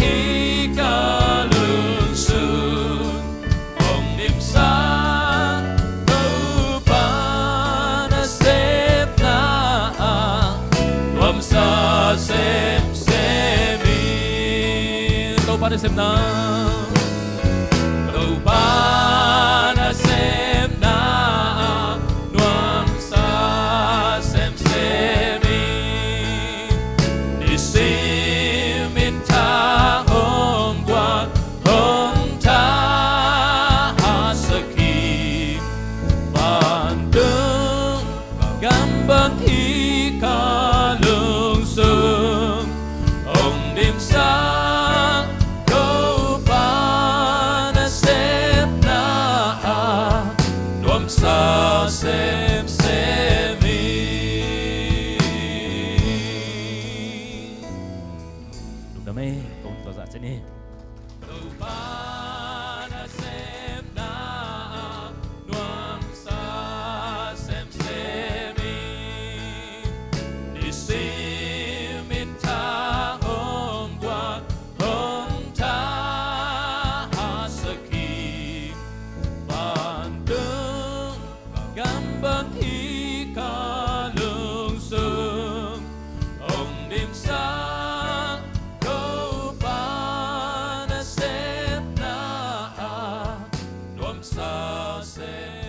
ý ca lương sương ông niệm sáng đâu ba na xếp na tuam sa xem mi đâu ba na xếp na đâu ba na xếp na tuam sa xem mi đi xem min tha hôm qua hôm tha hasaki bàn đứng gambang hi ca lương sương ông đêm sáng đâu ba na xếp na tuam sa xem mi đúng đó mấy con tỏ ra thế này đâu ba na xếp na tuam sa xem mi đi xem min tha hôm qua hôm tha hasaki bàn đứng gambang hi ca lương sương ông đêm sáng đâu ba na xếp na tuam sa xem